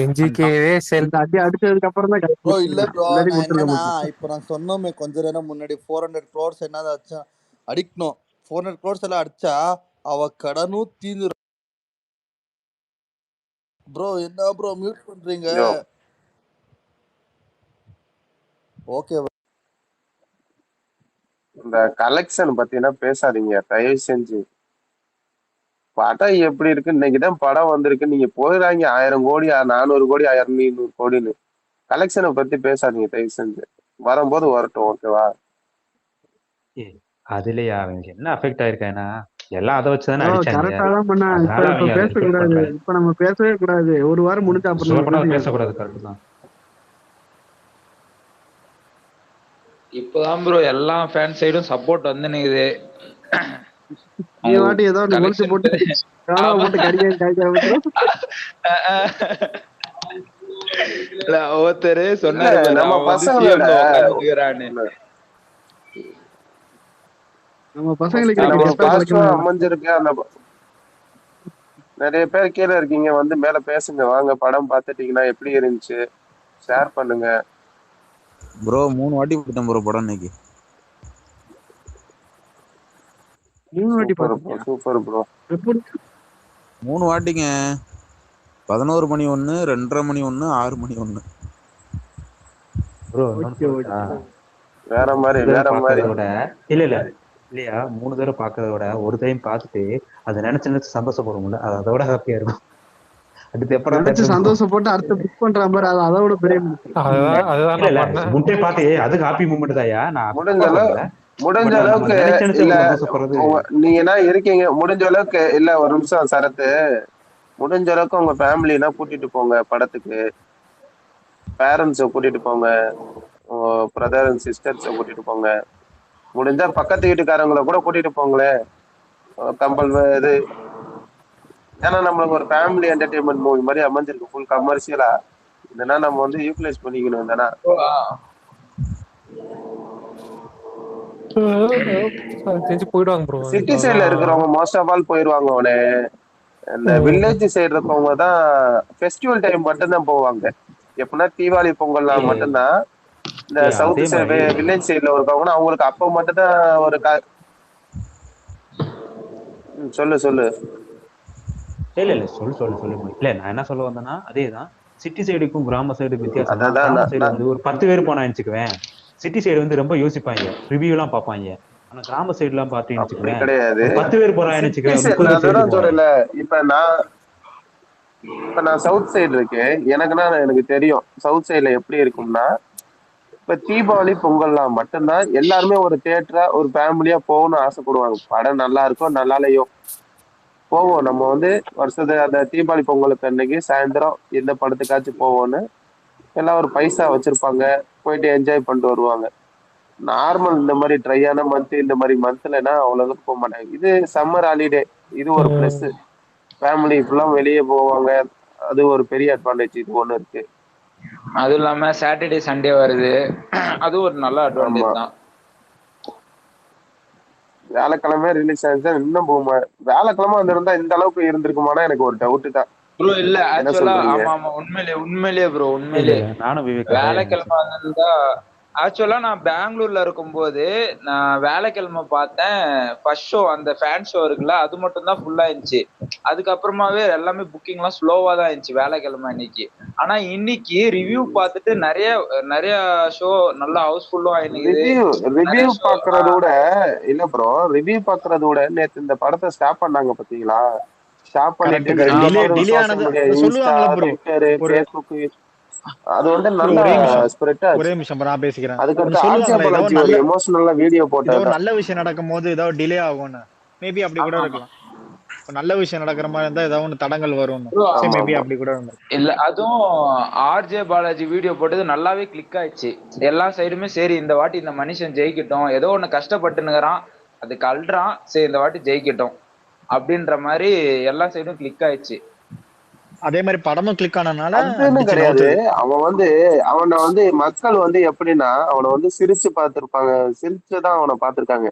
என்ஜிகேவே செல் இந்த அடி அடிச்சதுக்கு அப்புறம் தான் ப்ரோ இல்ல ப்ரோ, இல்லாட்டி நான் கொடுத்துருக்க என்னன்னா மாட்டேன். இப்போ நான் சொன்னோமே கொஞ்ச நேரம் முன்னாடி 400 crores என்னதாச்சும் அடிக்கணும். 400 crores எல்லாம் அடிச்சா அவ கடனும் தீந்து. ப்ரோ என்ன ப்ரோ மியூட் பண்றீங்க? யோ ஓகே இந்த கலெக்ஷன் பத்தினா பேசாதீங்க தயவு செஞ்சு. படம் எப்படி இருக்கு, இன்னைக்குதான் படம் வந்திருக்கு, நீங்க போயிடாங்க 1000 கோடி 400 கோடி 200 கோடின்னு. கலெக்ஷனை பத்தி பேசாதீங்க தயவு செஞ்சு. வரும்போது வரட்டும், ஓகேவா? அதுலயா அவனுக்கு என்ன அஃபெக்ட் ஆயிருக்கானா, எல்லாம் அதை வச்சுதானே ப்ரோ அடிச்சாங்க. கரெக்டா தான் பண்ணா. அதனால இப்ப அவங்க அதை ரிஃப்ளெக்ட் பேசக்கூடாது. பண்றாங்க. இப்ப நம்ம பேசவே கூடாது. ஒரு வாரம் முடிஞ்ச அப்புறம் நம்ம சொல்லப்படாத பேசிக்கலாம். பேசக்கூடாது, கரெக்ட் தான். இப்பதான் ப்ரோ எல்லா ஃபேன் சைடும் சப்போர்ட் வந்து நிக்குது. நீ வாட்டி ஏதோ ஒன்று ஒழிச்சு போட்டு காணாம போட்டு கடிக்க காய்க்க இல்ல ஒருத்தர் இல்ல சொன்னாரு பாரு, நம்ம அவன் வந்து பசங்களோட சிஎம்ல உட்காந்துக்கிறான்னு. நம்ம பசங்களுக்கு நம்ம இப்படி கெட்ட பாஸ்டா பழக்கம் அமைஞ்சிருக்கு. அந்த நிறைய பேர் கீழே இருக்கீங்க, வந்து மேல பேசுங்க வாங்க. படம் பார்த்துட்டீங்கன்னா எப்படி இருந்துச்சு ஷேர் பண்ணுங்க. ப்ரோ 3 வாட்டி போட்டேன் ப்ரோ படம் இன்னைக்கு. 3 வாட்டி சூப்பர் பாத்தீங்க? Super bro. எப்படி 3 வாட்டிங்க. 11 மணி 1, 2:30 மணி 1, 6 மணி 1. Bro okay okay. வேற மாதிரி வேற மாதிரி. விட இல்லையா 3 தடவை பாக்குறத விட ஒரு டைம் பார்த்துட்டு அதை நினைச்சு நினைச்சு சந்தோஷப்படுவோம்ல, அது அதோட ஹாப்பியா இருக்கும். அடுத்து எப்படா நினைச்சு சந்தோஷப்பட்டு அடுத்த புக் பண்ற மாதிரி, அது அதோட பெரிய முட்டை பார்த்து அதுக்கு ஹாப்பி மூமெண்ட் தாயா. நான் முடிஞ்ச அளவுக்கு இல்ல நீங்க என்ன இருக்கீங்க, முடிஞ்ச அளவுக்கு இல்ல ஒரு நிமிஷம் சரத்து, முடிஞ்ச அளவுக்கு உங்க ஃபேமிலினா கூட்டிட்டு போங்க படத்துக்கு. பேரண்ட்ஸை கூட்டிட்டு போங்க, பிரதர் அண்ட் சிஸ்டர்ஸை கூட்டிட்டு போங்க. முடிஞ்சா பக்கத்து வீட்டுக்காரங்களை கூட கூட்டிட்டு போங்களேன். கம்பல் இது, ஏன்னா நம்மளுக்கு ஒரு ஃபேமிலி என்டர்டைன்மெண்ட் மூவி மாதிரி அமைஞ்சிருக்கு, ஃபுல் கமர்ஷியலா. இதெல்லாம் நம்ம வந்து யூட்டிலைஸ் பண்ணிக்கணும் தானே. போயிடுவாங்க ப்ரோ. சிட்டி சைட்ல இருக்கிறவங்க மோஸ்ட் ஆஃப் ஆல் போயிடுவாங்க. அவனே இந்த வில்லேஜ் சைடு இருக்கவங்க தான் ஃபெஸ்டிவல் டைம் மட்டும்தான் போவாங்க. எப்படின்னா தீபாவளி பொங்கல்லாம் மட்டும்தான். இந்த சவுத் சைடு வில்லேஜ் சைட்ல இருக்கவங்கன்னா அவங்களுக்கு அப்போ மட்டும்தான் ஒரு சொல்லு இல்ல சொல்லு இல்ல. நான் என்ன சொல்ல வந்தேன்னா, அதேதான் சிட்டி சைடுக்கும் கிராம சைடுக்கும் வித்தியாசம். அதான் சைடு வந்து ஒரு 10 பேர் போனா நினைச்சுக்குவேன். சிட்டி சைடு வந்து ரொம்ப யோசிப்பாங்க, ரிவ்யூ எல்லாம் பாப்பாங்க. ஆனா கிராம சைடு எல்லாம் பாத்தீங்கன்னு கிடையாது. 10 பேர் போனா நினைச்சுக்குவேன். இப்ப நான் சவுத் சைடு இருக்கேன், எனக்கு தெரியும் சவுத் சைடுல எப்படி இருக்கும்னா, இப்ப தீபாவளி பொங்கல்லாம் மட்டும்தான் எல்லாருமே ஒரு தியேட்டரா ஒரு ஃபேமிலியா போகணும்னு ஆசைப்படுவாங்க. படம் நல்லா இருக்கோ நல்லா இல்லையோ போவோம். நம்ம வந்து வருஷத்துக்கு அந்த தீபாவளி பொங்கலுக்கு அன்னைக்கு சாயந்தரம் எந்த படத்துக்காச்சும் போவோம்னு எல்லாம் ஒரு பைசா வச்சிருப்பாங்க, போயிட்டு என்ஜாய் பண்ணிட்டு வருவாங்க. நார்மல் இந்த மாதிரி ட்ரையான மந்த், இந்த மாதிரி மந்த்லன்னா அவ்வளவு போக மாட்டாங்க. இது சம்மர் ஹாலிடே, இது ஒரு பிளஸ். ஃபேமிலி ஃபுல்லா வெளியே போவாங்க, அது ஒரு பெரிய அட்வான்டேஜ். இது ஒண்ணு இருக்கு. அதுவும் இல்லாம சாட்டர்டே சண்டே வருது, அது ஒரு நல்ல அட்வான்டேஜ் தான். வியாழக்கிழமை ரிலீஸ் ஆயிடுச்சா இன்னும் போகுமா? வியாழக்கிழமை வந்திருந்தா இந்த அளவுக்கு இருந்திருக்குமானா எனக்கு ஒரு டவுட் தான் ப்ரோ. இல்ல ஆக்சுவலா ஆமா உண்மையிலேயே ப்ரோ, உண்மையிலேயே வியாழக்கிழமை வந்திருந்தா. ஆக்சுவலா நான் பெங்களூர்ல இருக்கும்போது நான் வியாழக்கிழமை பார்த்தேன் ஃபர்ஸ்ட் ஷோ, அந்த ஃபேன் ஷோ இருக்குல்ல, அது மட்டும் தான் ஃபுல்லா இருந்துச்சு. அதுக்கப்புறமாவே எல்லாமே புக்கிங் எல்லாம் ஸ்லோவா தான் இருந்துச்சு வியாழக்கிழமை அன்னைக்கு. ஆனா இன்னைக்கு ரிவ்யூ பார்த்துட்டு நிறைய ஷோ நல்லா ஹவுஸ்ஃபுல்லும் ஆயிடுது. ரிவ்யூ பாக்குறத விட இல்ல ப்ரோ, ரிவ்யூ பாக்குறத விட நேத்து இந்த படத்தை ஸ்டாப் பண்ணாங்க பாத்தீங்களா? ஸ்டாப் பண்ணிட்டு அது வந்து நல்ல ஸ்ப்ரெட் ஆச்சு. ஒரே நிமிஷம் நான் பேசிக்கிறேன். அதுக்கு ஆர்ஜே ஒரு எமோஷனலா வீடியோ போட்டாரு. நல்ல விஷயம் நடக்கும்போது ஏதாவது டிலே ஆகும்னு மேபி அப்படி கூட இருக்கலாம். நல்ல விஷயம் நடக்கிற மாதிரி இருந்தா ஏதாவது ஒன்று தடங்கள் வரும், மேபி அப்படி கூட இல்ல. அதுவும் ஆர்ஜே பாலாஜி வீடியோ போட்டது நல்லாவே கிளிக் ஆயிடுச்சு எல்லா சைடுமே. சரி இந்த வாட்டி இந்த மனுஷன் ஜெயிக்கட்டும், ஏதோ ஒண்ணு கஷ்டப்பட்டுனுங்கிறான், அது கல்றான், சரி இந்த வாட்டி ஜெயிக்கட்டும் அப்படின்ற மாதிரி எல்லா சைடும் கிளிக் ஆயிடுச்சு. அதே மாதிரி படமும் கிளிக் ஆனனால கிடையாது. அவனை வந்து மக்கள் வந்து எப்படின்னா அவனை வந்து சிரிச்சு பார்த்திருப்பாங்க, சிரிச்சுதான் அவனை பார்த்திருக்காங்க.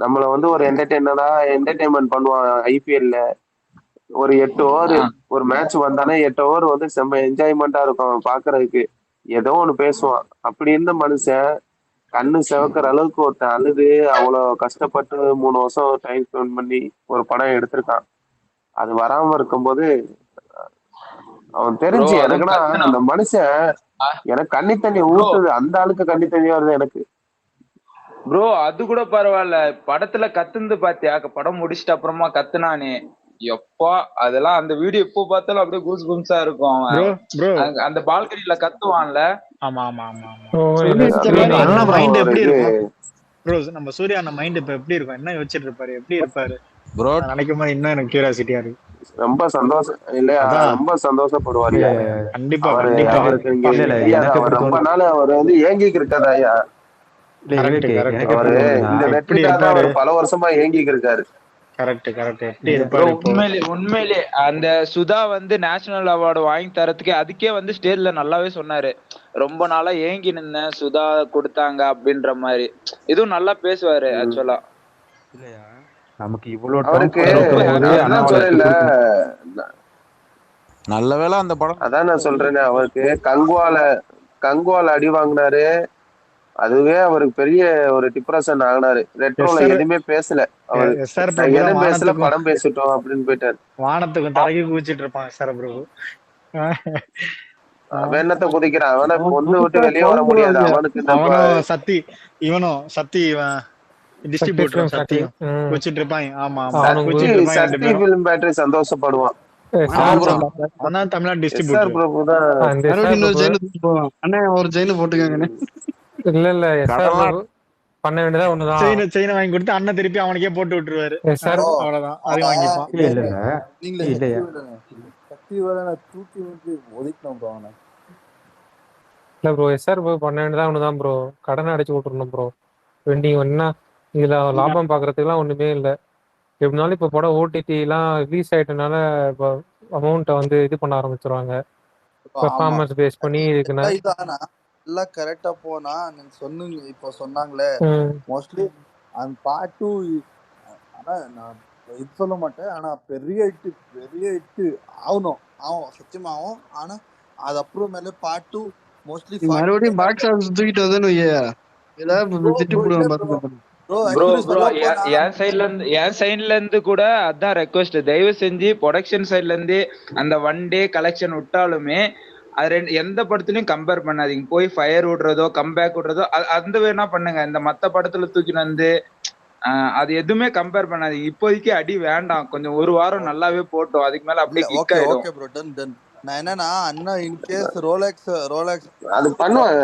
நம்மள வந்து ஒரு என்டர்டைன்மெண்ட் பண்ணுவான் ஐபிஎல்ல, ஒரு 8 ஓவர் ஒரு மேட்ச் வந்தானே 8 ஓவர் வந்து செம்ம என்ஜாய்மெண்டா இருக்கும் அவன் பாக்குறதுக்கு. ஏதோ ஒண்ணு பேசுவான். அப்படி இருந்த மனுஷன் கண்ணு செவக்கிற அளவுக்கு ஒருத்தன் அழுது அவ்வளவு கஷ்டப்பட்டு 3 வருஷம் டைம் ஸ்பெண்ட் பண்ணி ஒரு படம் எடுத்திருக்கான். அது வராம இருக்கும்போது அவன் தெரிஞ்சு எனக்குன்னா அந்த மனுஷன் எனக்கு கண்ணி தண்ணி ஊத்துது. அந்த ஆளுக்கு கண்ணி தண்ணி வருது எனக்கு. ப்ரோ அது கூட பரவாயில்ல, படத்துல கத்துந்து பாத்தியா? படம் முடிச்சிட்ட அப்புறமா கத்துனானே, எப்பா அதெல்லாம் அந்த வீடியோ இப்போ பார்த்தாலும் அப்படியே கூஸ் பம்ஸா இருக்கும். அவன் அந்த பால்கனில கத்துவான்ல. ஆமா ஆமா ஆமா ஆமா. மைண்ட் எப்படி இருக்கும் ப்ரோ? நம்ம சூர்யா அந்த மைண்ட் இப்ப எப்படி இருக்கும்? என்ன யோசிச்சுட்டு இருப்பாரு? எப்படி இருப்பாரு ப்ரோ? நினைக்கும் போது இன்னும் எனக்கு கியூரியாசிட்டியா இருக்கு. ரொம்ப சந்தோஷம் இல்லையா? ரொம்ப சந்தோஷப்படுவாரு. கண்டிப்பா அவருக்கு ரொம்ப நாள் அவர் வந்து ஏங்கிக்கு இருக்காதா? அவரு இந்த வெற்றிக்காக அவர் பல வருஷமா ஏங்கிக்கு இருக்காரு. உண்மையிலே அந்த சுதா வந்து நேஷனல் அவார்டு வாங்கி தரதுக்கு அதுக்கே வந்து ஸ்டேஜ்ல நல்லாவே சொன்னாரு. ரொம்ப நாளா ஏங்கி நின்னேன், சுதா கொடுத்தாங்க அப்படின்ற மாதிரி. இதுவும் நல்லா பேசுவாரு ஆக்சுவலா. நமக்கு இவ்வளவு அவருக்கு நல்ல வேளை அந்த படம். அதான் நான் சொல்றேன்னு, அவருக்கு கங்குவால அடி வாங்கினாரு. அதுவே அவருக்கு பெரிய ஒரு டிப்ரெஷன் ஆகினாரு. ரெட்ரோல எதுவுமே பேசல அவரு. எதுவும் பேசல, படம் பேசிட்டோம் அப்படின்னு போயிட்டாரு. வானத்துக்கும் தலைக்கு குதிச்சிட்டு இருப்பாங்க சார் பிரபு. அவன் என்னத்த குதிக்கிறான்? அவனை ஒண்ணு விட்டு வெளியே வர முடியாது. அவனுக்கு சத்தி இவனும் சத்தி டிஸ்ட்ரிபியூட்டர் சத்தியும் குதிச்சிட்டு இருப்பாங்க. ஆமா சத்தி ஃபிலிம் பேட்டரி சந்தோஷப்படுவான். தமிழ்நாடு டிஸ்ட்ரிபியூட்டர் பிரபு தான். அண்ணா ஒரு ஜெயில போட்டுக்காங்க. இல்ல பண்ண வேண்டியதா ஒண்ணுதான். செயினை வாங்கி கொடுத்து அண்ணன் திருப்பி அவனுக்கே போட்டு விட்டுருவாரு. அவ்வளவுதான், அது வாங்கிப்பான். இல்ல ப்ரோ, எஸ்ஆர் பண்ண வேண்டியதா ஒண்ணுதான் ப்ரோ. கடனை அடைச்சு விட்டுருணும் ப்ரோ. வெண்டிங் என்ன இதுல லாபம் பாக்குறதுக்கு எல்லாம் ஒண்ணுமே இல்ல. எப்படினாலும் இப்ப படம் ஓடிடி எல்லாம் ரிலீஸ் ஆயிட்டனால இப்ப அமௌண்ட்டை வந்து இது பண்ண ஆரம்பிச்சிருவாங்க. பெர்ஃபார்மன்ஸ் பேஸ் பண்ணி இருக்குன்னா எல்லாம் கரெக்டா போனா நீங்க சொன்னீங்க. இப்போ சொன்னாங்களே மோஸ்ட்லி அந்த பார்ட் 2. ஆனா நான் இது சொல்ல மாட்டேன். ஆனா பெரிய ஹிட் ஆகணும் சத்தியமா ஆகும். ஆனா அது அப்புறமேல பார்ட் 2 மோஸ்ட்லி மறுபடியும் பாக்ஸ் ஆஃபீஸ் தூக்கிட்டு வந்தேன்னு என் சைட்ல இருந்து கூட அதான் ரெக்வஸ்ட். தயவு செஞ்சு ப்ரொடக்ஷன் சைட்ல இருந்து அந்த 1 டே கலெக்ஷன் விட்டாலுமே அது எந்த படத்துலயும் கம்பேர் பண்ணாதீங்க. போய் ஃபயர் விடுறதோ கம்பேக் விடுறதோ அந்த வேணா பண்ணுங்க. இந்த மத்த படத்துல தூக்கிட்டு வந்து அது எதுவுமே கம்பேர் பண்ணாதீங்க. இப்போதைக்கு அடி வேண்டாம். கொஞ்சம் ஒரு வாரம் நல்லாவே போட்டோம், அதுக்கு மேல அப்படியே கிளிக் ஆயிடும். நான் என்னன்னா அண்ணா இன்கேஸ் ரோலெக்ஸ் அது பண்ணுவாங்க.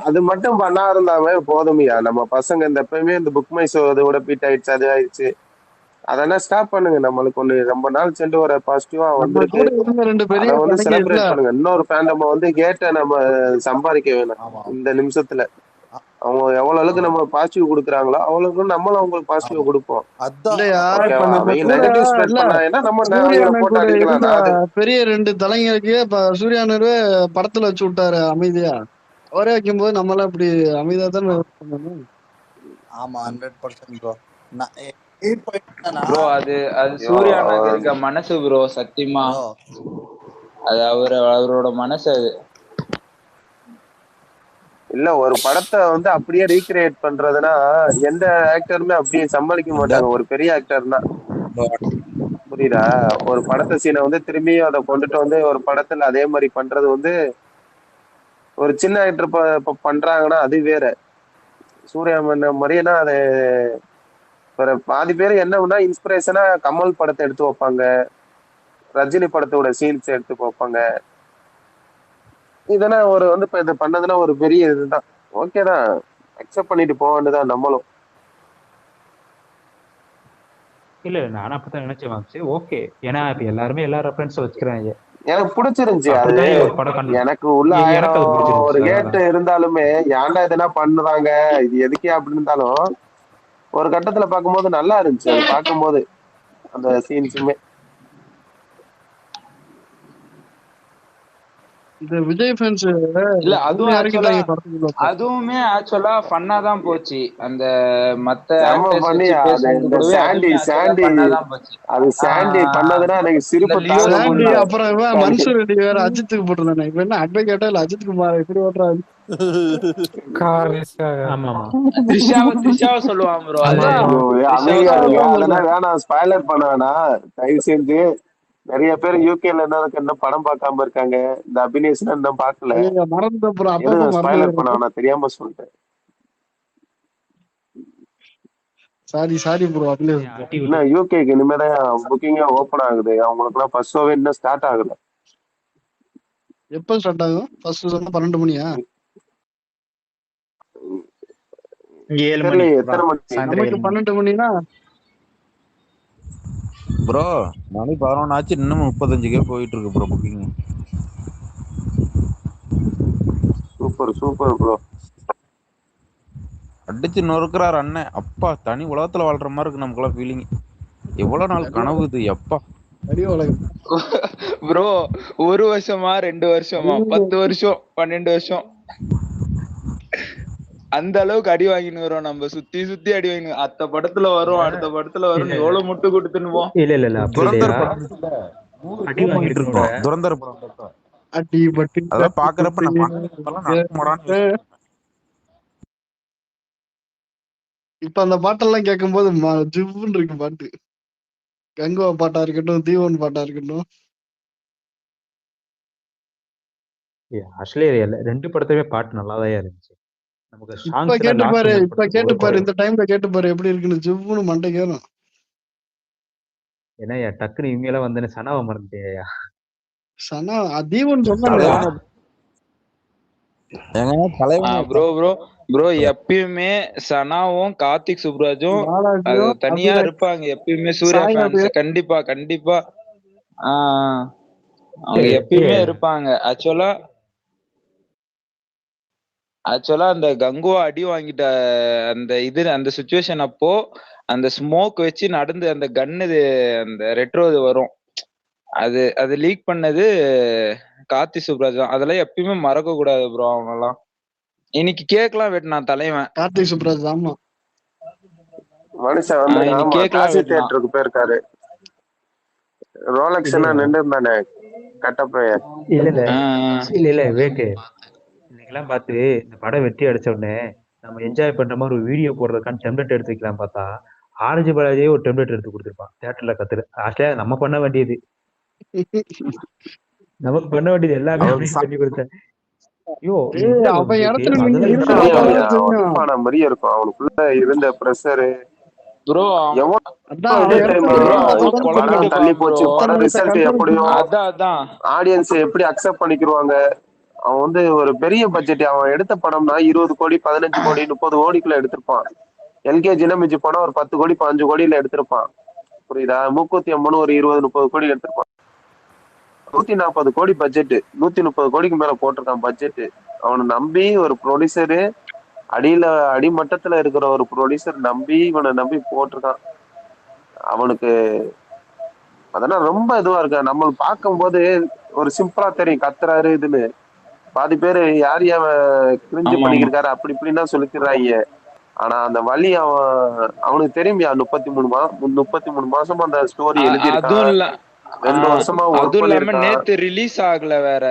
அது மட்டும் பண்ணா இருந்தாவே போதுமையா. நம்ம பசங்க இந்த எப்பயுமே இந்த புக் மை ஷோ இதோட பீட் ஆயிடுச்சு, அது ஆயிடுச்சு. அதெல்லாம் ஸ்டாப் பண்ணுங்க. நம்மளுக்கு ஒண்ணு ரொம்ப நாள் சென்று ஒரு பாசிட்டிவா வந்துருக்கு. வந்து செலிப்ரேட் பண்ணுங்க. இன்னொரு ஃபேண்டம் வந்து கேட்ட நம்ம சம்பாதிக்க வேணும். இந்த நிமிஷத்துல அவங்க எவ்வளவு அளவுக்கு நம்ம பாசிட்டிவ் கொடுக்குறாங்களோ அவ்வளவுக்கு நம்மளும் அவங்களுக்கு பாசிட்டிவ் கொடுப்போம். பெரிய 2 தலைங்களுக்கு இப்ப சூர்யானரு படத்துல வச்சு விட்டாரு அமைதியா. அவரே வைக்கும் போது நம்மளாம் இப்படி அமைதியா தானே பண்ணணும். ஆமா 100% ப்ரோ. ப்ரோ அது சூர்யானுக்கு இருக்க மனசு ப்ரோ. சத்தியமா அது அவரோட மனசு. அது இல்ல ஒரு படத்தை வந்து அப்படியே ரீக்ரியேட் பண்றதுன்னா எந்த ஆக்டருமே அப்படியே சமாளிக்க மாட்டாங்க. ஒரு பெரிய ஆக்டர்னா புரியுதா? ஒரு படத்தை சீனை வந்து திரும்பியும் அதை கொண்டுட்டு வந்து ஒரு படத்துல அதே மாதிரி பண்றது வந்து ஒரு சின்ன ஆக்டர் பண்றாங்கன்னா அது வேற. சூர்யா மாதிரினா அது பாதி பேர் என்ன இன்ஸ்பிரேஷனா கமல் படத்தை எடுத்து வைப்பாங்க, ரஜினி படத்தோட சீன்ஸ் எடுத்து வைப்பாங்க. இதெல்லாம் ஒரு வந்து இப்ப இதை பண்ணதுன்னா ஒரு பெரிய இதுதான். ஓகேதான், அக்செப்ட் பண்ணிட்டு போக வேண்டியதான் நம்மளும். இல்ல நானும் அப்பதான் நினைச்சேன். ஓகே, ஏன்னா இப்ப எல்லாருமே எல்லா ரெஃபரன்ஸும் வச்சுக்கிறாங்க. எனக்கு பிடிச்சிருந்துச்சு அது. எனக்கு உள்ள ஒரு கேட்டு இருந்தாலுமே ஏன்டா இதெல்லாம் பண்றாங்க இது எதுக்கே அப்படின்னு இருந்தாலும் ஒரு கட்டத்துல பார்க்கும்போது நல்லா இருந்துச்சு. அது பார்க்கும்போது அந்த சீன்ஸுமே இந்த விஜய் ஃபேன்ஸ் இல்ல அதுவும் ஆக்சுவலா இறக்கிட்டாங்க படத்துக்குள்ள. அதுவுமே ஆக்சுவலா ஃபன்னா தான் போச்சு. அந்த மத்த செம்ம ஆக்டர்ஸ் பண்ணி வச்சு அது பேசுறது இந்த கூடவே சாண்டி அதுவுமே ஆக்சுவலா சாண்டி ஃபன்னா தான் போச்சு. அது சாண்டி பண்ணதுன்னா எனக்கு இந்த சிரிப்பு லியோ தாங்க சாண்டி முடியல. அப்புறம் இவன் மன்சூர் ரெட்டி வேற அஜித்துக்கு போட்டிருந்தானே. இப்ப என்ன அட்வொகேட்டா இல்ல அஜித் குமார் எப்படி ஓட்டுறாரு? ஆமா ஆமா த்ரிஷாவை சொல்லுவான் ப்ரோ. அது அதான் ஐயோ, த்ரிஷாவை அமைதியா இருங்க, சொல்லுவான். அதெல்லாம் வேணாம், ஸ்பாய்லர் பண்ண வேணாம் தயவு செஞ்சு. நிறைய பேர் யூகேல என்ன படம் பார்க்காம இருக்காங்க. இந்த அபினேஷன் இன்னும் பார்க்கல. ஐயோ, மறந்து அப்புறம் அப்பப்ப எதுவும் மறந்து ஸ்பாய்லர் பண்ண போயிடுறது. வேணாம், தெரியாம சொல்லிட்டேன். Sorry bro. அதுல இன்னும் யூகேக்கு இனிமேதான் புக்கிங்கே ஓப்பன் ஆகுது. அவங்களுக்கு எல்லாம் ஃபர்ஸ்ட் ஷோவே இன்னும் ஸ்டார்ட் ஆகுது. எப்ப ஸ்டார்ட் ஆகும்? ஃபர்ஸ்ட் சொன்னா 12 மணியா? இங்க 7 மணி தெரியல எத்தனை மணி. சாயந்தரம் நமக்கு 7 மணி 12 மணினா ப்ரோ மணி 11 ஆச்சு, இன்னும் 35K போயிட்டு இருக்கு bro booking. Super super bro. அடிச்சு நொறுக்குறாரு அண்ணன். அப்பா தனி உலகத்துல வாழ்ற மாதிரி இருக்கு நமக்குலாம் ஃபீலிங். எவ்வளவு நாள் கனவு இது அப்பா. அடி உலகம். ப்ரோ 1 வருஷமா 2 வருஷமா 10 வருஷம் 12 வருஷம் அந்த அளவுக்கு அடி வாங்கின்னு வரோம். நம்ம சுத்தி சுத்தி அடி வாங்கி அடுத்த படத்துல வரும் அடுத்த படத்துல வரும். எவ்வளவு முட்டு கொடுத்துன்னுவோம். இல்ல துரந்தர் அடி வாங்கிட்டு இருக்கோம். துரந்தர் படம் அடி பட்டு அதான் பாக்குறப்ப நம்ம இப்ப அந்த பாட்டெல்லாம் கேட்கும் போது ஜிவ்வுன்னு இருக்கு பாட்டு. கங்குவா பாட்டா இருக்கட்டும், தீவன் பாட்டா இருக்கட்டும். ஆக்சுவலி ரெண்டு படத்துலயுமே பாட்டு நல்லாதான் இருந்துச்சு. நமக்கு இப்ப கேட்டு பாரு இந்த டைம்ல கேட்டு பாரு எப்படி இருக்குன்னு ஜிவ்வுன்னு மண்டை கேறும். ஏன்னா டக்குனு இவங்க எல்லாம் வந்து சனாவை மறந்துட்டேயா. சனா தீவன் சொன்னாங்க. ப்ரோ எப்பயுமே சனாவும் கார்த்திக் சுப்ராஜும் தனியா இருப்பாங்க எப்பயுமே. சூர்யா ஃபேன்ஸ் கண்டிப்பா கண்டிப்பா அவங்க எப்பயுமே இருப்பாங்க. ஆக்சுவலா அந்த கங்குவா அடி வாங்கிட்ட அந்த சிச்சுவேஷன் அப்போ அந்த ஸ்மோக் வச்சு நடந்து அந்த கன்னு அந்த ரெட்ரோ வரும். அது லீக் பண்ணது கார்த்தி சுப்ராஜ் தான். அதெல்லாம் எப்பயுமே மறக்க கூடாது ப்ரோ. அவங்க எல்லாம் இன்னைக்கு கேக்லாம் வெட்டினான் தலைவன் கார்த்திக் சுப்ராஜ். ஆமா மனுஷன் வந்து காசி தியேட்டருக்கு போயிருக்காரு. ரோலக்ஸ் எல்லாம் நின்று இருந்தானே கட்டப்பைய. இல்ல விவேக்கு இன்னைக்கெல்லாம் பார்த்து இந்த படம் வெற்றி அடிச்ச உடனே நம்ம என்ஜாய் பண்ற மாதிரி ஒரு வீடியோ போடுறதுக்கான டெம்ப்ளேட் எடுத்து வைக்கலாம் பார்த்தா ஆரஞ்சு பாலாஜியே ஒரு டெம்ப்ளேட் எடுத்து கொடுத்துருப்பான் தியேட்டர்ல கத்துரு. ஆக்சுவலா நம்ம பண்ண வேண்டியது நமக்கு பண்ண வேண்டியது எல்லாமே பண்ணி கொடுத்தேன். மாதிரியே இருக்கும் அவனுக்குள்ள இருந்த பிரஷரு. தள்ளி போச்சு படம் ரிசல்ட் எப்படியோ ஆடியன்ஸ் எப்படி அக்செப்ட் பண்ணிக்கிருவாங்க. அவன் வந்து ஒரு பெரிய பட்ஜெட் அவன் எடுத்த படம்னா 20 கோடி 15 கோடி 30 கோடிக்குள்ள எடுத்திருப்பான். எல்கேஜி மிஞ்சி படம் ஒரு 10 கோடி 15 கோடியில எடுத்திருப்பான். புரியுதா? மூக்குத்தி அம்மனு ஒரு 20-30 கோடி எடுத்திருப்பான். 140 கோடி பட்ஜெட் 130 கோடிக்கு மேல போட்டிருக்கான் பட்ஜெட். அவனை நம்பி ஒரு ப்ரொடியூசரு அடிமட்டத்துல இருக்கிற ஒரு ப்ரொடியூசர் இவனை நம்பி போட்டிருக்கான். அவனுக்கு அதெல்லாம் ரொம்ப இதுவா இருக்கு. நம்ம பார்க்கும் போது ஒரு சிம்பிளா தெரியும் கத்துறாரு இதுன்னு. பாதி பேரு யார் கிரிஞ்சு பண்ணிக்கிருக்காரு அப்படி இப்படின்னா சொல்லிக்கிறாங்க. ஆனா அந்த வழி அவனுக்கு தெரியுமியா. 33 மாசமா அந்த ஸ்டோரி எழுதியிருக்கான். 2 வருஷமா அதுவும் இல்லாம நேத்து ரிலீஸ் ஆகல வேற.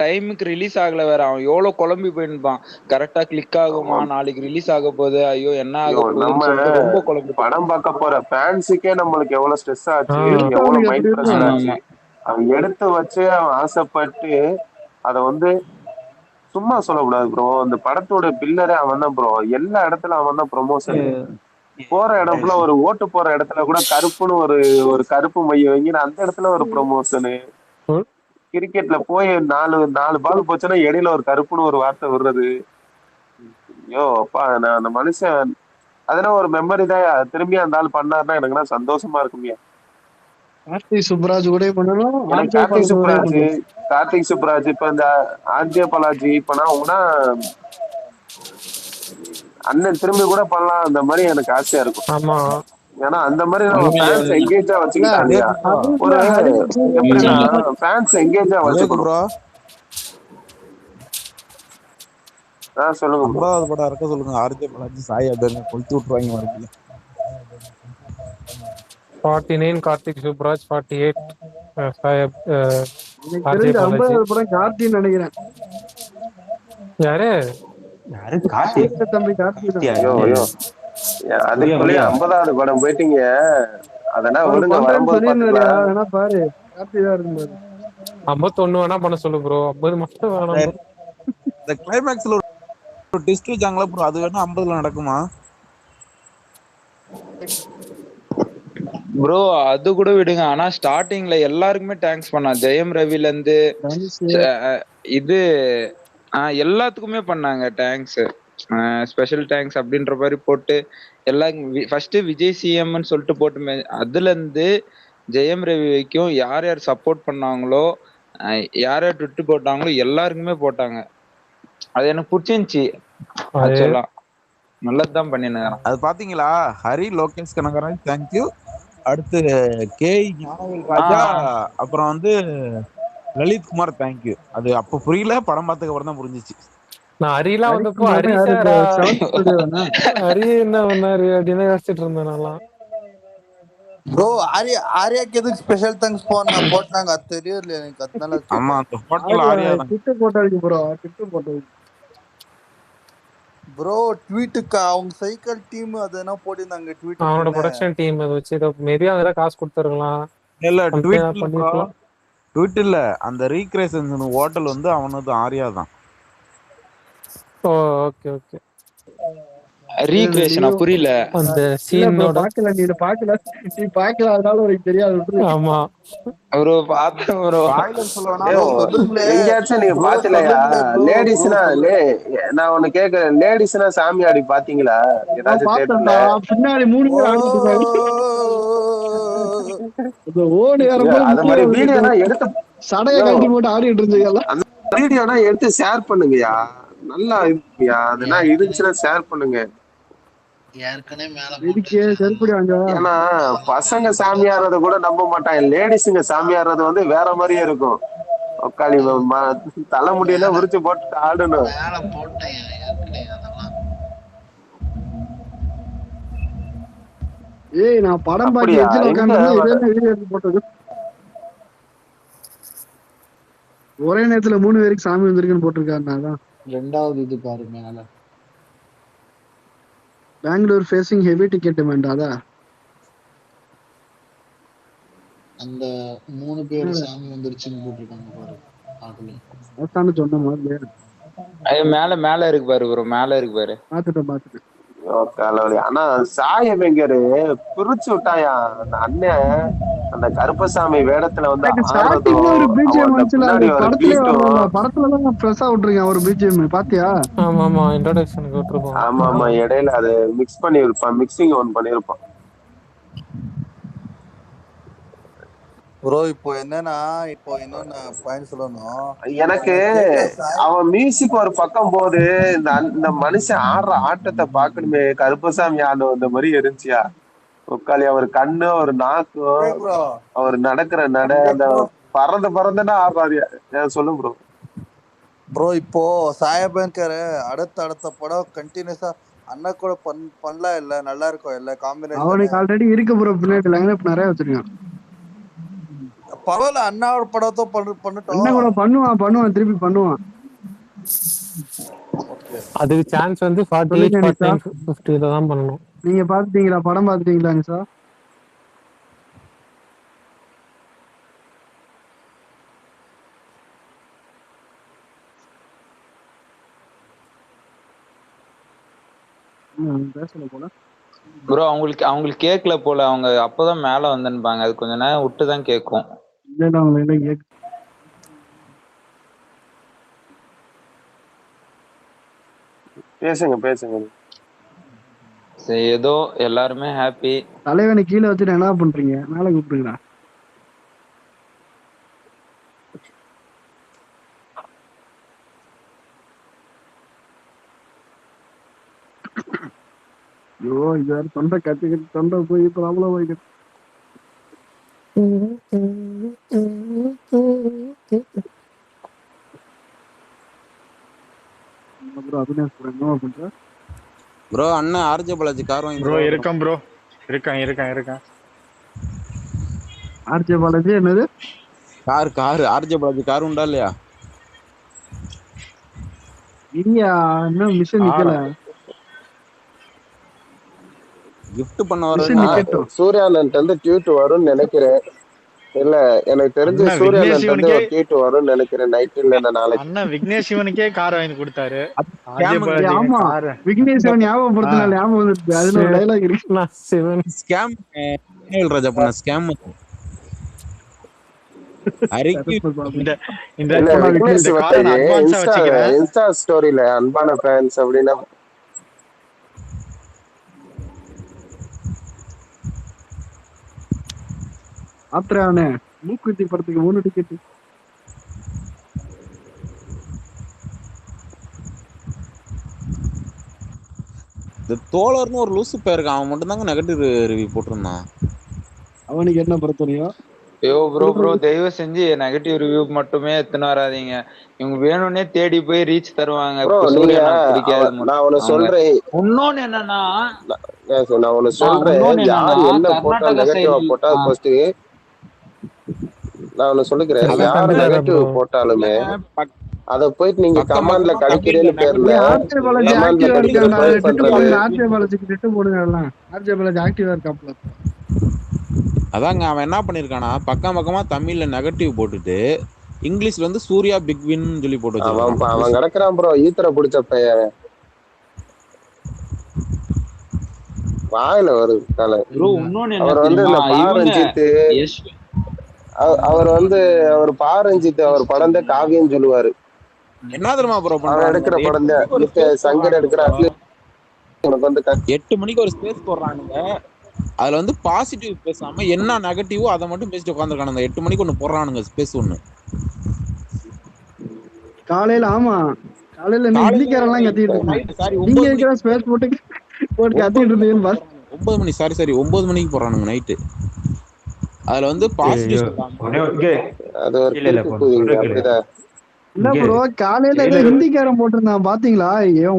டைமுக்கு ரிலீஸ் ஆகல வேற. அவன் எவ்வளவு குழம்பி போயிருப்பான். கரெக்டா கிளிக் ஆகுமா, நாளைக்கு ரிலீஸ் ஆக போகுது, ஐயோ என்ன ஆக போகுது, ரொம்ப குழம்பி. படம் பார்க்க போற ஃபேன்ஸுக்கே நம்மளுக்கு எவ்வளவு ஸ்ட்ரெஸ் ஆச்சு, எவ்வளவு மைண்ட் பிரஷர் ஆச்சு. அவன் எடுத்து வச்சு அவன் ஆசைப்பட்டு அத வந்து சும்மா சொல்லக்கூடாது ப்ரோ. அந்த படத்தோட பில்லரே அவன் தான் ப்ரோ. எல்லா இடத்துல அவன் தான் ப்ரொமோஷன். போற இடம் ஃபுல்லா ஒரு ஓட்டு போற இடத்துல கூட கருப்புன்னு ஒரு கருப்பு மைய வாங்கி அந்த இடத்துல ஒரு ப்ரொமோஷனு. கிரிக்கெட்ல போய் 4 பால் போச்சுன்னா இடையில ஒரு கருப்புன்னு ஒரு வார்த்தை விடுறது. ஐயோ அப்பா, நான் அந்த மனுஷன் அதெல்லாம் ஒரு மெமரி தான். திரும்பி அந்த ஆள் பண்ணாருன்னா எனக்குலாம் சந்தோஷமா இருக்குமியா. கார்த்திக் சுப்ராஜ் கூட பண்ணணும். கார்த்திக் சுப்ராஜ் இப்ப இந்த ஆர்ஜே பாலாஜி இப்ப நான் அண்ணன் திரும்பி கூட பண்ணலாம். அந்த மாதிரி எனக்கு ஆசையா இருக்கும். ஏன்னா அந்த மாதிரி நம்ம ஃபேன்ஸ் எங்கேஜா வச்சுக்கிட்டாங்க. ஒரு எப்படின்னா ஃபேன்ஸ் எங்கேஜா வச்சுக்கணும். சொல்லுங்க ப்ரோ. 50வது படம் இருக்க சொல்லுங்க. ஆர்ஜே பாலாஜி சாய் அபியங்கர் கொளுத்தி விட்டுருவாங்க மறுபடியும். 49 கார்த்திக் சுப்ராஜ், 48 சாயப் எனக்கு ஆர்ஜே தெரிஞ்ச பாலாஜி. 50வது படம் கார்த்தின்னு நினைக்கிறேன். யாரு கார்த்தி? தம்பி கார்த்தி தான். ஐயோ ஐயோ, அதுக்குள்ளேயே 50வது படம் போயிட்டீங்க. அதெல்லாம் அவர் விடுங்க, பண்றேன்னு வரும்போது சொல்லியிருந்தாருயா, பாத்துக்கலாம். வேணா பாரு கார்த்தி தான் இருக்கும் பாரு. 51 வேணா பண்ண சொல்லு ப்ரோ, 50 மட்டும் வேணாம் ப்ரோ. இந்த கிளைமேக்ஸ்ல ஒரு ட்விஸ்ட் வச்சாங்களா ப்ரோ, அது வேணா 50ல நடக்குமா ப்ரோ? அது கூட விடுங்க, ஆனா ஸ்டார்டிங்ல எல்லாருக்குமே தேங்க்ஸ் பண்ணா. ஜெயம் ரவில இருந்து இது எல்லாத்துக்குமே பண்ணாங்க தேங்க்ஸ், ஸ்பெஷல் தேங்க்ஸ் அப்படின்ற மாதிரி போட்டு எல்லாருக்கும். ஃபர்ஸ்ட் விஜய் சிஎம்னு சொல்லிட்டு போட்டுமே, அதுல இருந்து ஜெயம் ரவி வரைக்கும் யார் யார் சப்போர்ட் பண்ணாங்களோ, யார் யார் ட்விட்டு போட்டாங்களோ எல்லாருக்குமே போட்டாங்க. அது எனக்கு பிடிச்சிருந்துச்சு. ஆக்சுவலா நல்லதுதான் பண்ணிருக்கான். அது பாத்தீங்களா? ஹரி லோகேஷ் கனகராஜ் தேங்க்யூ, அடுத்து கே ஞானவேல் ராஜா, அப்புறம் வந்து லலித் குமார் தேங்க்யூ. அது அப்ப புரியல, படம் பார்த்ததுக்கு அப்புறம் தான் புரிஞ்சிச்சு. நான் ஹரியெல்லாம் வந்தப்போ ஹரி சாரா ஹரி என்ன பண்ணாரு அப்படின்னு யோசிச்சுட்டு இருந்தேன் நான். ப்ரோ ஆர்யாக்கு எதுக்கு ஸ்பெஷல் தேங்க்ஸ் போட்டாங்க அது தெரியல எனக்கு, அதனால ஆமா, அந்த போட்டோல ஆர்யா தான் ட்விட்டர் போட்டாங்க ப்ரோ, ட்விட்டர் போட்டாங்க ப்ரோ. ட்வீட்டுக்கு அவங்க சைக்கிள் டீம் அது என்ன போட்டிருந்தாங்க ட்வீட், அவனோட ப்ரொடக்ஷன் டீம் அதை வச்சு மேபி அவங்க ஏதாவது காசு கொடுத்துருக்கலாம். இல்ல ட்வீட் இல்ல, அந்த ரீக்ரியேஷன் ஹோட்டல் வந்து அவனது ஆர்யா தான். ஓ ஓகே ஓகே. ரீக்ரியேஷனா? புரியல. அந்த சீனோட பாக்கல, நீ பாக்கல அதனால உனக்கு தெரியாது. ஆமா ப்ரோ பார்த்தேன் ப்ரோ. எங்கேயாச்சும் நீங்க பாத்தலையா? லேடிஸ்னா நான் ஒண்ணு கேக்குறேன், லேடிஸ்னா சாமியாடி பாத்தீங்களா ஏதாச்சும் தேட்டர்ல? பின்னாடி 3 பேர் ஆடிட்டு அது மாதிரி வீடியோனா எடுத்து சடைய கட்டி போட்டு ஆடிட்டு இருந்தீங்களா? அந்த வீடியோனா எடுத்து ஷேர் பண்ணுங்கயா, நல்லா இருக்குயா. அதெல்லாம் இருந்துச்சுன்னா ஷேர் பண்ணுங்க. ஏன்னா பசங்க சாமியாடுறத கூட நம்ப மாட்டாங்க, லேடிஸுங்க சாமியாடுறது வந்து வேற மாதிரியே இருக்கும். உக்காளி தலைமுடியெல்லாம் விரிச்சு போட்டு ஆடணும். ஏய் நான் படம் பாக்கி எட்ஜ்ல உட்கார்ந்து போட்டது. ஒரே நேரத்துல 3 பேருக்கு சாமி வந்திருக்குன்னு போட்டிருக்காரு. அதான் 2வது இது பாரு மேல, Bengaluru facing heavy ticket demand. அதான் அந்த 3 பேர் சாமி வந்துருச்சுன்னு போட்டிருக்காங்க பாரு. அதானே சொன்ன மாதிரி மேல மேல இருக்கு பாரு ப்ரோ, மேல இருக்கு பாரு. பாத்துட்டேன். ஆனா சாய வெங்கரு பிரிச்சு விட்டாயா அந்த அண்ணன். அந்த கருப்பசாமி வேடத்துல வந்து ஆடுறதும் பின்னாடி ஒரு படத்துலதான் ஃப்ரெஷ்ஷா விட்டுருக்கேன் ஒரு பிஜிஎம் பாத்தியா? ஆமா ஆமா, இன்ட்ரோடக்ஷனுக்கு விட்டுருக்கோம். ஆமா ஆமா, இடையில அது மிக்ஸ் பண்ணிருப்பான், மிக்சிங் ஒன் பண்ணிருப்பான் ப்ரோ. இப்போ என்னன்னா பாயிண்ட் சொல்லணும் எனக்கு. அவன் மியூசிக் ஒரு பக்கம் போது இந்த மனுஷன் ஆடுற ஆட்டத்தை பாக்கணுமே, கருப்பசாமி ஆடும் அந்த மாதிரி இருந்துச்சியா. உட்காலி அவர் கண்ணு, ஒரு நாக்கும், அவர் நடக்கிற நட, அந்த பறந்துன்னா ஆடுறாரு. சொல்லு ப்ரோ. ப்ரோ இப்போ சாயபங்கர் அடுத்த படம் கண்டினியூஸா அண்ணா கூட பண்ணலாம் இல்ல, நல்லா இருக்கும் இல்ல காம்பினேஷன். அவனுக்கு ஆல்ரெடி இருக்கு ப்ரோ, பின்னாடி லைனப் நிறைய வச்சிருக்கான். பரவாயில்ல, அண்ணாவோட படத்தை பண்ணட்டும். அண்ணா கூட பண்ணுவான் திருப்பி பண்ணுவான். அதுக்கு சான்ஸ் வந்து 48 49 50 தான் பண்ணணும். நீங்க பாத்துட்டீங்களா? படம் பாத்துட்டீங்களா சார்? பேசல போல ப்ரோ. அவங்களுக்கு கேட்கல போல, அவங்க அப்பதான் மேல வந்துன்பாங்க, அது கொஞ்ச நேரம் விட்டு தான் கேட்கும். பேசுங்க. சரி, ஏதோ எல்லாருமே ஹாப்பி. தலைவனை கீழே வச்சுட்டு என்ன பண்றீங்க? மேல கூப்பிடுங்கடா. ஐயோ, இது வேற தொண்டை கட்டிக்கிட்டு தொண்டை போய் ப்ராப்ளம் ஆயிடுது. ப்ரோ அபினாஷ் ப்ரோ என்ன பண்ற? ப்ரோ அண்ணன் ஆர்ஜே பாலாஜி கார் வாங்கி ப்ரோ தருவா bro. இருக்கேன் ப்ரோ, இருக்கேன். ஆர்ஜே பாலாஜி என்னது? கார் ஆர்ஜே பாலாஜி கார் உண்டா இல்லையா? இல்லையா, இன்னும் மிஷன் நிக்கல. கிஃப்ட் பண்ண மிஷன் வரேன்னு நிக்கட்டும். சூர்யானன்ட்டு வந்து ட்வீட் வரும்னு நினைக்கிறேன். இல்ல எனக்கு தெரிஞ்சு அண்ணா விக்னேஷ் சூர்யானன்ட்டு வந்து சிவனுக்கே ஒரு ட்வீட் வரும்னு நினைக்கிறேன், நைட் இல்ல நாளைக்கு. அண்ணா விக்னேஷ் சிவனுக்கே கார் வாங்கி கொடுத்தாரு. ஆர்ஜே scam பாலாஜி ஆமா, கார் விக்னேஷ் ஞாபகப்படுத்தினால ஞாபகம் வந்துருச்சு. அதுல ஒரு டைலாக் இருக்கு. நான் சிவன் ஸ்கேம் ராஜா பண்ண ஸ்கேம் அரிக்கு இந்த இந்த இல்ல போனா விக்னேஷ் விக்னேஷ் இந்த காரை நான் அட்வான்ஸா வச்சுக்கிறேன். இன்ஸ்டா ஸ்டோரியில அன்பான ஃபேன்ஸ் அப்படின்னா ஆத்ரானே மூக்குத்தி படத்துக்கு 3 டிக்கெட். இந்த தோழர்னு ஒரு லூசு பேருக்கு அவன் மட்டும் தாங்க நெகட்டிவ் ரிவ்யூ போட்டிருந்தான். அவனுக்கு என்ன பிரச்சனையோ? ஐயோ ப்ரோ தயவு செஞ்சு நெகட்டிவ் ரிவ்யூ மட்டுமே எத்தனை வராதீங்க. இவங்க வேணும்னே தேடி போய் ரீச் தருவாங்க. ப்ரோ இப்ப நீங்க சூர்யா எனக்கு பிடிக்காது நான் ஒன்னு சொல்றேன். இன்னொன்னு என்னன்னா நான் ஒன்னு சொல்றேன், யார் என்ன போட்டா நெகட்டிவா போட்டா ஃபர்ஸ்ட் நான் ஒன்னு சொல்லிக்கிறேன். யார் நெகட்டிவ் போட்டாலுமே அத போயிட்டு நீங்க கமெண்ட்ல கழிக்கிறேன்னு பேர்ல ஆர்ஜே பாலாஜி கமெண்ட்ல ஆக்டிவா கழிக்கிற இருக்கான்டா, ட்ரை டிட்டு பண்றது. போடுங்க. ஆர்ஜே பாலாஜிக்கு டிட்டு போடுங்க எல்லாம். ஆர்ஜே பாலாஜி ஆக்டிவா இருக்காப்ல. அதாங்க அவன் என்ன பண்ணிருக்கானா பக்கமா தமிழ்ல நெகட்டிவ் போட்டுட்டு இங்கிலீஷ்ல வந்து சூர்யா பிக் வின் சொல்லி போட்டு வச்சிருக்கான். அவன் கிடக்குறான் ப்ரோ, ஈத்தர பிடிச்ச பையன். வாயில வருது தலை. அவர் வந்து இந்த பாரஞ்சித்து அவர் பாரஞ்சித் அவர் படம் தான் காவியம் சொல்லுவாரு. என்ன தெரியுமா ப்ரோ அவன் எடுக்கிற படம் தான் சங்கர் எடுக்கிற. உனக்கு வந்து 8 மணிக்கு ஒரு ஸ்பேஸ் போடுறானுங்க. அதுல வந்து பாசிட்டிவ் பேசாம என்ன நெகட்டிவோ அதை மட்டும் பேசிட்டு உட்காந்துருக்கானுங்க. 8 மணிக்கு ஒண்ணு போடுறானுங்க ஸ்பேஸ் ஒண்ணு காலையில. ஆமா காலையில என்ன இந்திக்காரெல்லாம் கத்திட்டு இருந்தாங்க. நீங்க இருக்கிற ஸ்பேஸ் போட்டு கத்திட்டு இருந்தீங்கன்னு 9 மணி சாரி 9 மணிக்கு போறானுங்க நைட்டு. அதுல வந்து பாசிட்டிவ் அது ஒரு அப்படிதான். இல்ல ப்ரோ, காலையில ஏதோ ஹிந்திக்காரன் போட்டிருந்தான் பாத்தீங்களா?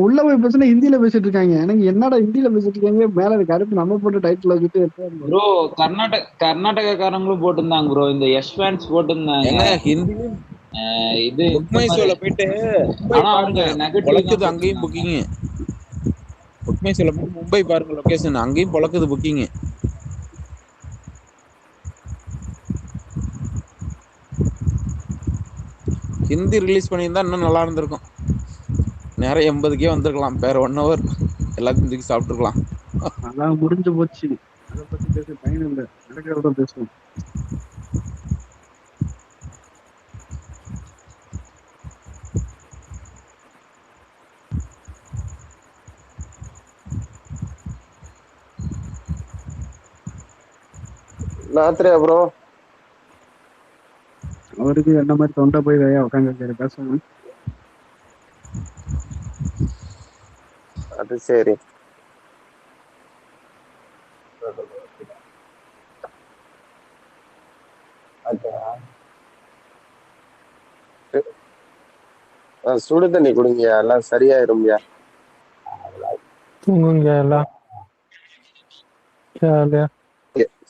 உள்ள போய் பேசுனா ஹிந்தியில பேசிட்டு இருக்காங்க. எனக்கு என்னடா ஹிந்தியில பேசிட்டு இருக்காங்க, மேல கருப்பு நம்ம போட்டு டைட்டில் வச்சுட்டு ப்ரோ கர்நாடகாக்காரங்களும் போட்டிருந்தாங்க ப்ரோ. இந்த யஷ் ஃபேன்ஸ் போட்டிருந்தாங்க ஹிந்தி. இது புக்மைஷோல போயிட்டு பொழக்குது அங்கேயும் புக்கிங். புக்மைஷோல போயிட்டு மும்பை பாருங்க லொகேஷன், அங்கேயும் பொழக்குது புக்கிங். ஹிந்தி ரிலீஸ் பண்ணியிருந்தா இன்னும் நல்லா இருந்திருக்கும். நேரம் 80க்கே வந்திருக்கலாம். பேர் 1 hour எல்லாத்தையும் தூக்கி சாப்பிட்டுருக்கலாம். அதான் முடிஞ்சு போச்சு. அதை பத்தி பேச பயன் இல்லை, நடக்கிறத பேசுவோம். ராத்திரியா ப்ரோ அவருக்கு என்ன மாதிரி தொண்டை போய் உட்காந்து பேசணும். அது சரி. சுடு தண்ணி குடிங்க, எல்லாம் சரியாயிரும்யா. தூங்குங்க எல்லாம்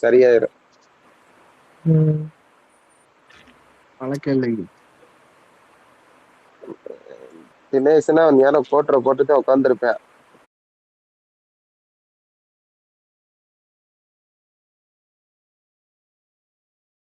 சரியாயிரும். பழக்கம் இல்லைங்க. தினேஷ்னா நேரம் கோட்டரை போட்டுட்டு உட்காந்துருப்பேன்.